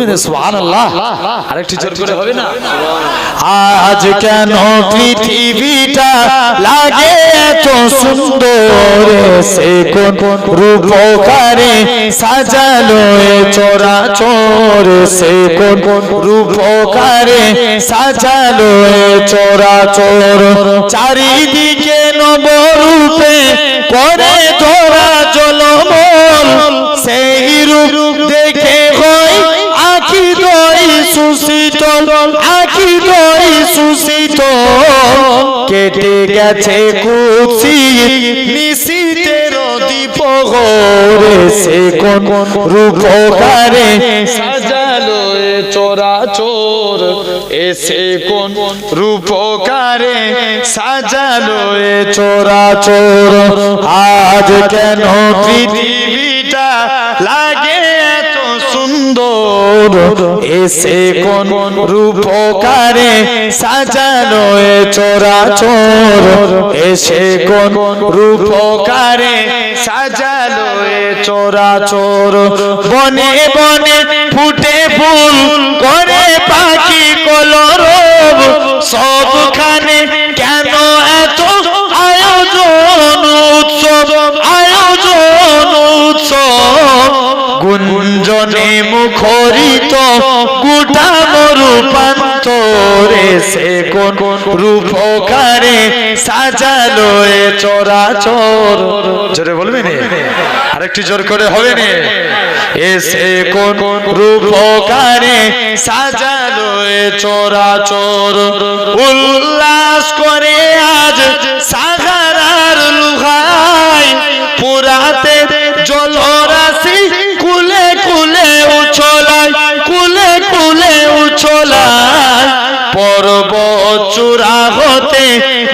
বলবেন সুবহানাল্লাহ? আরেকটু জোর করে হবে না? আজ কেন পৃথিবীটা লাগে এত সুন্দর, সে কোন রূপকারে সাজালো এ চরাচর, সে কোন রূপকারে সাজালো এ চরাচর। চারিদিকে নবরূপে করে ধরা জলমল, সেই রূপ দেখে হয় আখি দই সুশীতল, আখি দই সুশীতল। কেটে গেছে কুৎসিত নিশীথের দ্বীপগরে, সে কোন রূপকারে সাজালো এ চরাচর, এসে কোন রূপকারে সাজালো এ চরাচর। আজ কেন পৃথিবীটা লাগে এত সুন্দর, এসে কোন রূপকারে সাজালো এ চরাচর, এসে কোন রূপকারে সাজালো এ চরাচর। বনে বনে ফুটে ফুল করে পাখি কলরব, সবখানে কেন এত আয়োজন উৎসব, আয়োজন উৎসব। গুঞ্জনে মুখরিত গোটা মরুপ্রান্তরে, সে কোন রূপকারে সাজালো এ চরাচর। জোরে বলবেন? আরেকটু জোর করে হবে না? এসে কোন রূপকারে সাজালো এ চরাচর। উল্লাস করে আজ সাগরার লুঘায়, পুরাতে জলরাশি কুলে কুলে উছলায়, কুলে কুলে উছলায়। পর্বত চূড়া হতে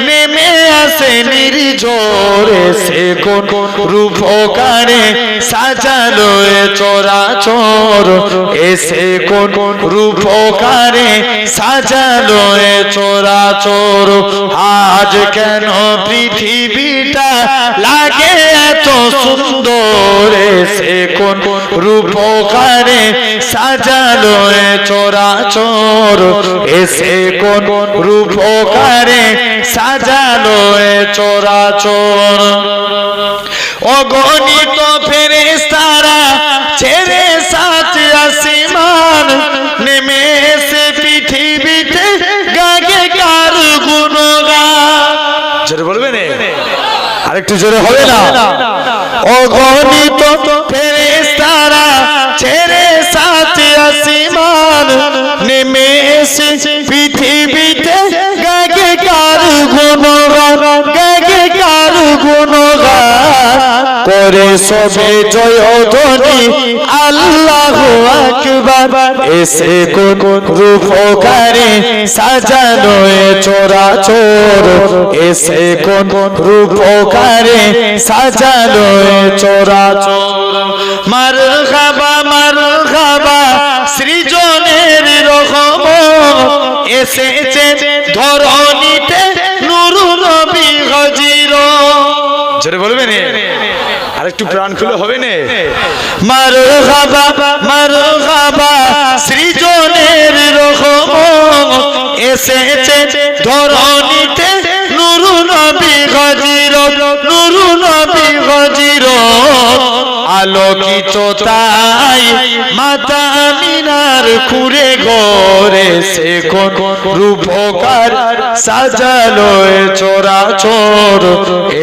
নেমে আসে নির্ঝরে, সে কোন রূপকারে সাজালো এ চরাচর, এসে কোন রূপকারে সাজালো এ চরাচর। আজ কেন পৃথিবীটা লাগে এত সুন্দর, এসে কোন রূপকারে সাজালো এ চরাচর, এসে কোন রূপকারে সাজালো এ চরাচর। অগণিত ফেরেশতারা ছেড়ে সাত আসমান, নেমে এসে পৃথিবীতে গাগে কার গুণগান। জোরে বলবেন? আরেকটু জোরে হবে না? অগণিত ফেরেশতারা ছেড়ে সাত আসমান, নেমে এসে পৃথিবীতে গাগে কার গুণগান, গাগে কার গুণগান। করে সবে জয়ধ্বনি আল্লাহু আকবার, এসে কোন রূপকারে সাজালো এ চরাচর, এসে কোন রূপকারে সাজালো এ চরাচর। মারহাবা মারহাবা সৃজনের রহমত, এসেছে ধরণীতে নূর নবী হযরত। জোরে বলবেন? আরেকটু প্রাণ খুলে হবে না? মারহাবা মারহাবা সৃজনের রহমত, এসেছে ধরণীতে নূর নবী হযরত, নূর নবী হযরত। আলোকিত তাই মাতা আমিনার খুরে ঘরে, সে কোন রূপকার সাজালো এ চরাচর,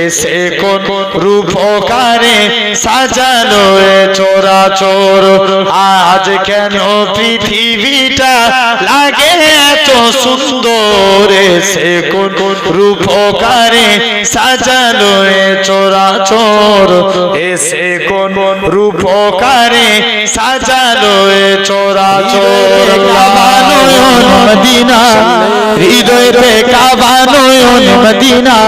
এসে কোন রূপকারে সাজালো এ চরাচর। আজ কেন পৃথিবীটা লাগে এত সুন্দর, এসে কোন রূপকারে সাজালো এ চরাচর, এসে কোন রূপকারে সাজালো এ চরাচর। কাবা নয়ন মদিনা, হৃদয়ে কাবা নয়ন মদিনা।